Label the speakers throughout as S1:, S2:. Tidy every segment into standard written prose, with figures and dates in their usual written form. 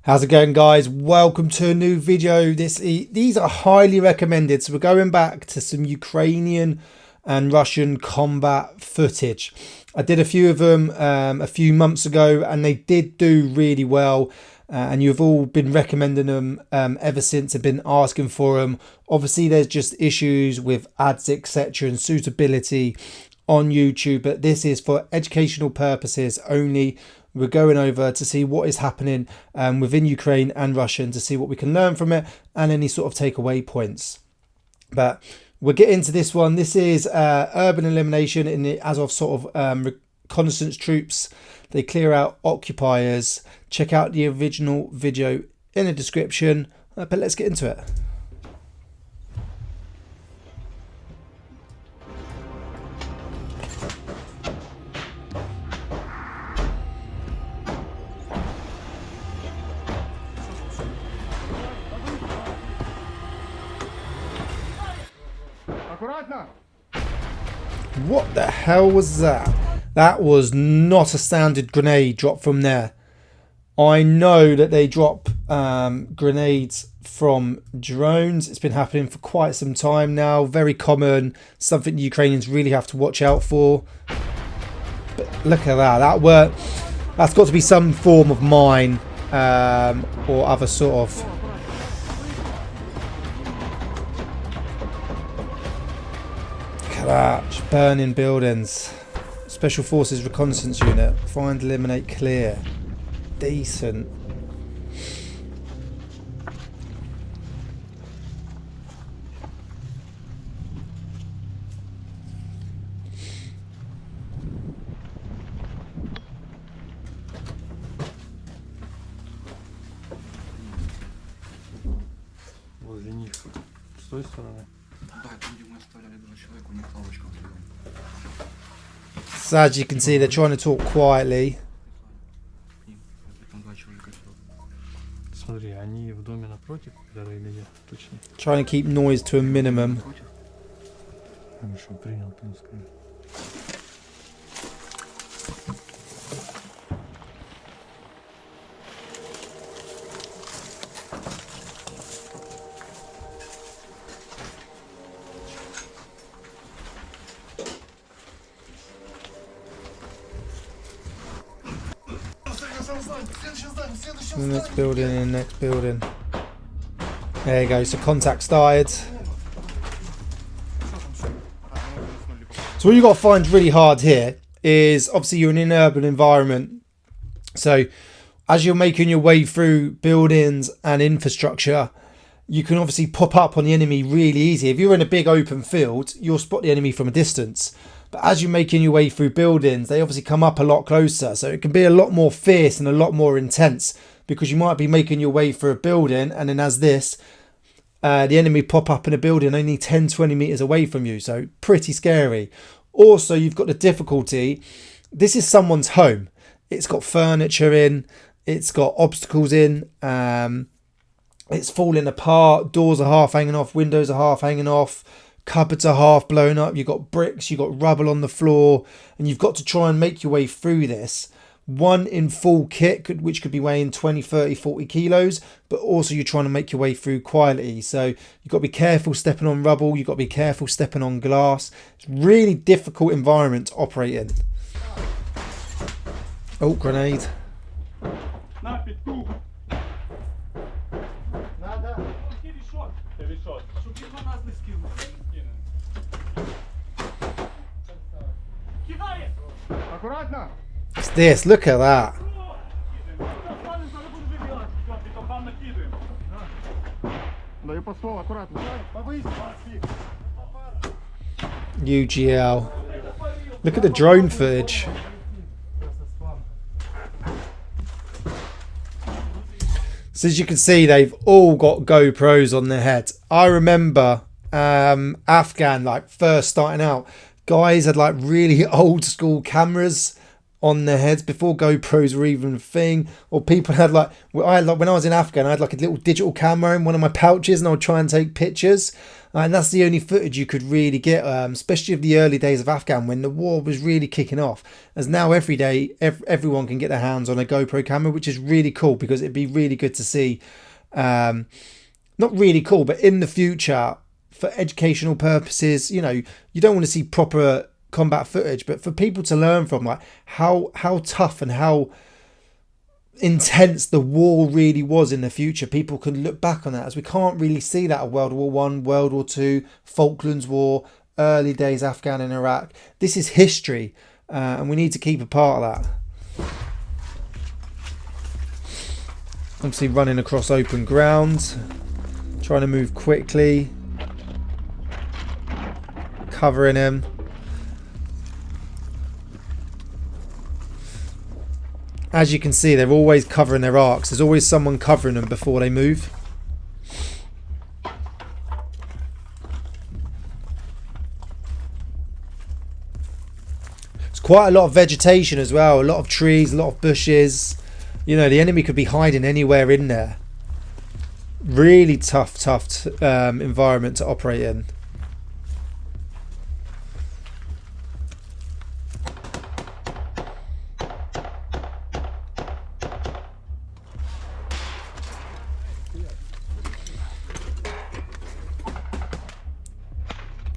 S1: How's it going, guys? Welcome to a new video. These are highly recommended. So we're going back to some Ukrainian and Russian combat footage. I did a few of them a few months ago and they did do really well. And you've all been recommending them ever since. I've been asking for them. Obviously, there's just issues with ads, etc. and suitability on YouTube. But this is for educational purposes only. We're going over to see what is happening within Ukraine and Russia and to see what we can learn from it and any sort of takeaway points. But we'll get into this one. This is urban elimination in the Azov sort of reconnaissance troops. They clear out occupiers. Check out the original video in the description. But let's get into it. What the hell was that? That was not a standard grenade drop from there. I know that they drop grenades from drones. It's been happening for quite some time now. Very common. Something the Ukrainians really have to watch out for. But look at that. That's got to be some form of mine or other sort of... Just burning buildings. Special Forces reconnaissance unit. Find, eliminate, clear. Decent.
S2: Возле них. С той стороны.
S1: So as you can see, they're trying to talk quietly.
S2: Смотри, они в доме напротив, или нет? Точно.
S1: Trying to keep noise to a minimum.
S2: Хорошо, принял, там скажи.
S1: Next building and next building. There you go. So contact started. So what you got to find really hard here is obviously you're in an urban environment. So as you're making your way through buildings and infrastructure, you can obviously pop up on the enemy really easy. If you're in a big open field, you'll spot the enemy from a distance. But as you're making your way through buildings, they obviously come up a lot closer. So it can be a lot more fierce and a lot more intense because you might be making your way through a building and then as this, the enemy pop up in a building only 10-20 meters away from you. So pretty scary. Also, you've got the difficulty. This is someone's home. It's got furniture in. It's got obstacles in. It's falling apart. Doors are half hanging off. Windows are half hanging off. Cupboards are half blown up. You've got bricks. You've got rubble on the floor. And you've got to try and make your way through this. One in full kit, which could be weighing 20, 30, 40 kilos. But also you're trying to make your way through quietly. So you've got to be careful stepping on rubble. You've got to be careful stepping on glass. It's a really difficult environment to operate in. Oh, grenade. It's this, look at that. UGL. Look at the drone footage. So as you can see, they've all got GoPros on their heads. I remember Afghan, like first starting out, guys had like really old school cameras on their heads before GoPros were even a thing, or people had like, when I was in Afghan, I had like a little digital camera in one of my pouches and I would try and take pictures. And that's the only footage you could really get, especially of the early days of Afghan when the war was really kicking off. As now every day, everyone can get their hands on a GoPro camera, which is really cool because it'd be really good to see. Not really cool, but in the future, for educational purposes, you know, you don't want to see proper combat footage, but for people to learn from, like how tough and how intense the war really was in the future. People can look back on that, as we can't really see that of World War One, World War Two, Falklands War, early days Afghan and Iraq. This is history, and we need to keep a part of that. Obviously running across open ground, trying to move quickly, covering him. As you can see, they're always covering their arcs. There's always someone covering them before they move. There's quite a lot of vegetation as well. A lot of trees, a lot of bushes. You know, the enemy could be hiding anywhere in there. Really tough environment to operate in.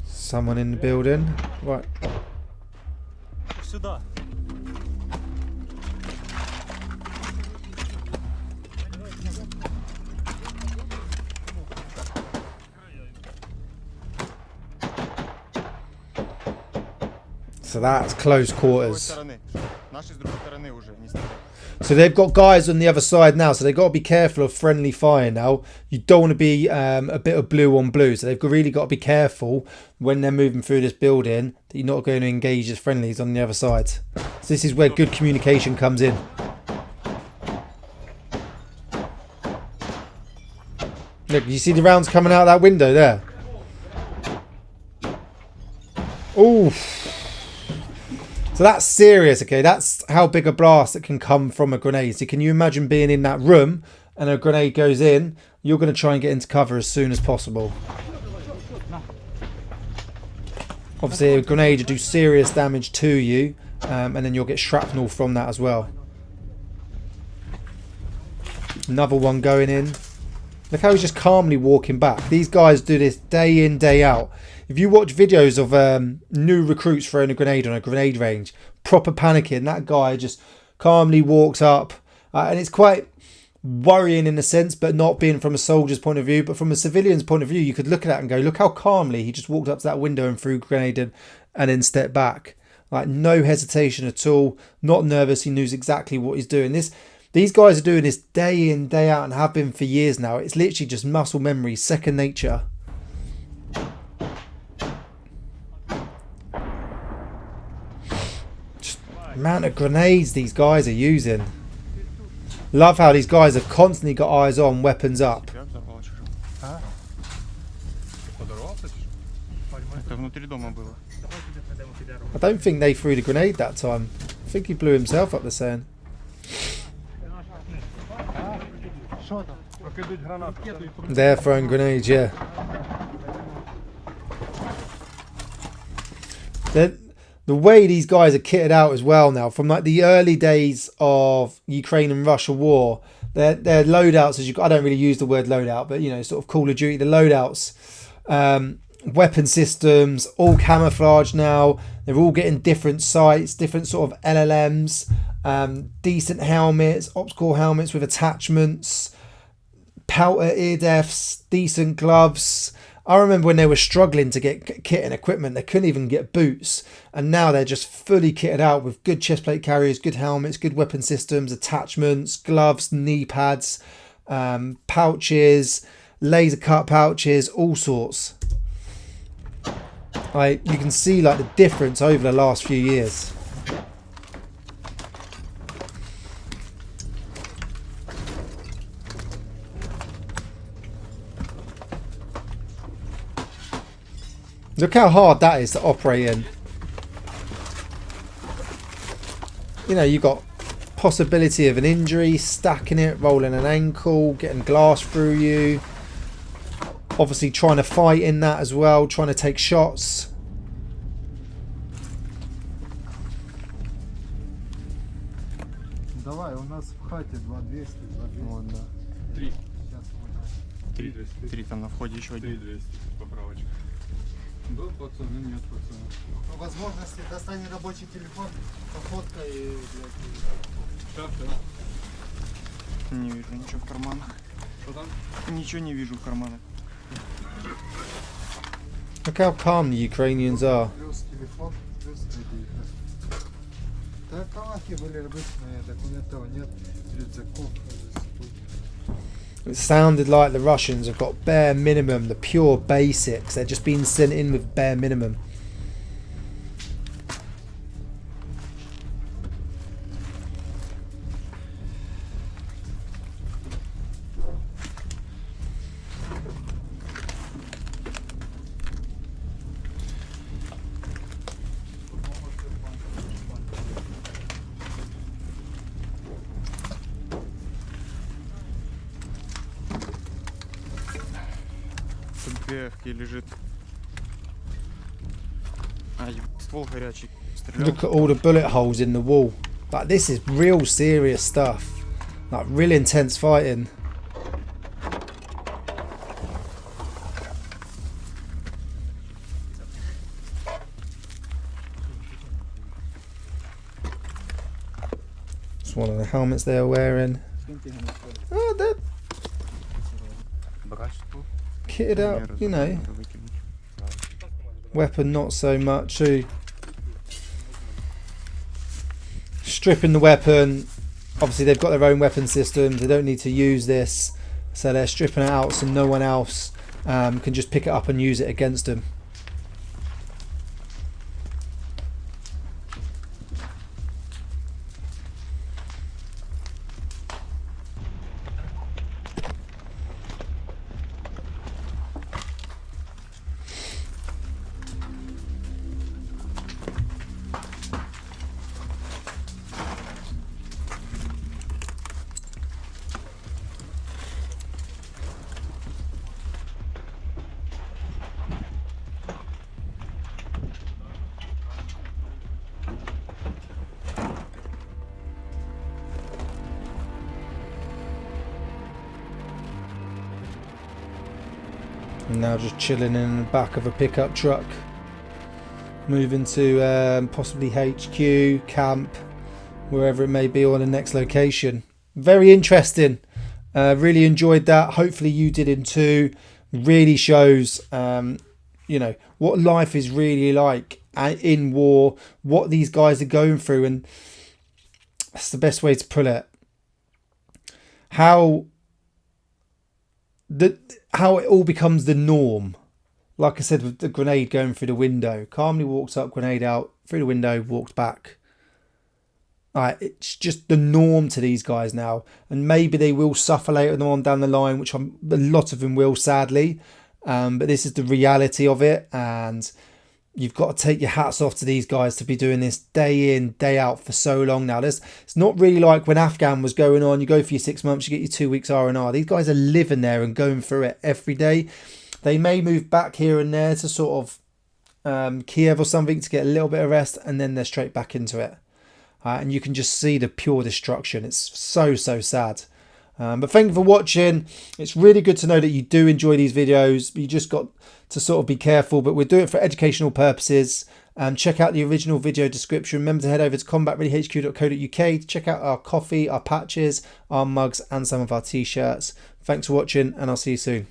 S1: Someone in the building. Right.
S3: Сюда.
S1: So that's close quarters.
S3: Наши с другой стороны уже не стреляют.
S1: So they've got guys on the other side now, so they've got to be careful of friendly fire now. You don't want to be a bit of blue on blue, so they've really got to be careful when they're moving through this building that you're not going to engage as friendlies on the other side. So this is where good communication comes in. Look, you see the rounds coming out that window there? Ooh. So that's serious, okay? That's how big a blast it can come from a grenade. So can you imagine being in that room and a grenade goes in? You're going to try and get into cover as soon as possible. Obviously, a grenade will do serious damage to you, and then you'll get shrapnel from that as well. Another one going in. Look how he's just calmly walking back. These guys do this day in, day out. If you watch videos of new recruits throwing a grenade on a grenade range, proper panicking, that guy just calmly walks up. And it's quite worrying in a sense, but not being from a soldier's point of view. But from a civilian's point of view, you could look at that and go, look how calmly he just walked up to that window and threw a grenade and then stepped back. Like, no hesitation at all, not nervous. He knows exactly what he's doing. These guys are doing this day in, day out and have been for years now. It's literally just muscle memory, second nature. Just the amount of grenades these guys are using. Love how these guys have constantly got eyes on, weapons up. I don't think they threw the grenade that time. I think he blew himself up, they're saying. They're throwing grenades, yeah. The way these guys are kitted out as well now, from like the early days of Ukraine and Russia war, their loadouts, I don't really use the word loadout, but you know, sort of Call of Duty, the loadouts, weapon systems, all camouflage now. They're all getting different sights, different sort of LLMs, decent helmets, optical helmets with attachments, powder ear defs, decent gloves. I remember when they were struggling to get kit and equipment, they couldn't even get boots, and now they're just fully kitted out with good chest plate carriers, good helmets, good weapon systems, attachments, gloves, knee pads, pouches, laser cut pouches, all sorts. You can see like the difference over the last few years. Look how hard that is to operate in. You know, you've got possibility of an injury, stacking it, rolling an ankle, getting glass through you. obviously trying to fight in that as well, trying to take shots.
S4: Давай, у нас в хате 2200, 2200.
S3: Вот, да.
S2: 3.
S4: Сейчас вот.
S2: 3200.
S3: 3 там на входе еще один.
S2: 3200. Поправочка. Да, пацаны, нет, пацаны.
S4: По возможности достань рабочий телефон, пофоткай, блядь.
S2: Сейчас,
S3: Не вижу ничего в карманах.
S2: Что там?
S3: Ничего не вижу в карманах.
S1: Look how calm the Ukrainians are.
S4: Плюс телефон, плюс ID. Да, калахи были обычные, документов нет, рюкзаков.
S1: It sounded like the Russians have got bare minimum, the pure basics. They're just being sent in with bare minimum.
S3: Тут лежит. А, ствол горячий. Стрелял.
S1: Look at all the bullet holes in the wall. Like, this is real serious stuff. Like, real intense fighting. It's one of the helmets they're wearing. Oh, they're kitted out, you know. Weapon not so much too. Stripping the weapon. Obviously they've got their own weapon systems. They don't need to use this. So they're stripping it out so no one else can just pick it up and use it against them. And now just chilling in the back of a pickup truck. Moving to possibly HQ, camp, wherever it may be, or the next location. Very interesting. Really enjoyed that. Hopefully you did in too. Really shows, you know, what life is really like in war, what these guys are going through, and that's the best way to put it. How it all becomes the norm. Like I said, with the grenade going through the window, calmly walked up, grenade out, through the window, walked back. It's just the norm to these guys now, and maybe they will suffer later on down the line, which a lot of them will, sadly. But this is the reality of it, and you've got to take your hats off to these guys to be doing this day in, day out for so long now. It's not really like when Afghan was going on. You go for your 6 months, you get your 2 weeks R&R. These guys are living there and going through it every day. They may move back here and there to sort of Kiev or something to get a little bit of rest, and then they're straight back into it. And you can just see the pure destruction. It's so sad. But thank you for watching. It's really good to know that you do enjoy these videos. You just got to sort of be careful, but we're doing it for educational purposes. Check out the original video description. Remember to head over to combatreadyhq.co.uk to check out our coffee, our patches, our mugs, and some of our t-shirts. Thanks for watching, and I'll see you soon.